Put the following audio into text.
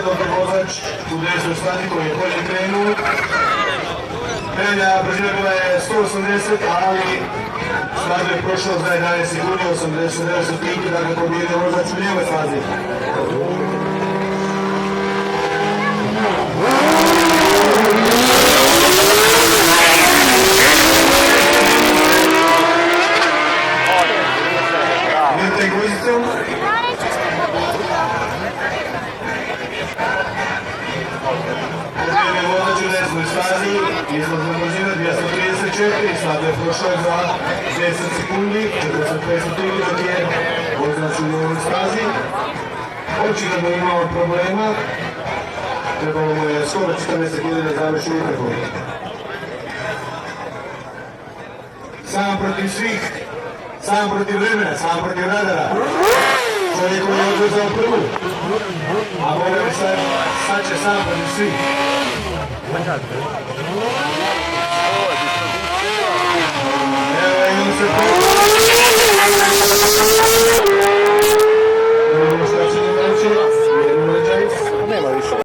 dok je vozač u desnoj strani koji je bolje krenuo. Prednja brzina bila je 180, ali stvarno je prošao za 11 sekundi, 89 sekundi, dakle pobjedio vozač u lijevoj fazi. Izlazna brzina 234, sada je prošao za 10 sekundi, 45 sekundi dok je vozač u lijevoj stazi. Očigledno je imao problema, trebalo mu je skoro 14 sekundi da završi utrku. Sam protiv svih, sam protiv vremena, sam protiv radara. Čovjek koji je odvezao prvu, a Boga mi sad će sam protiv svih.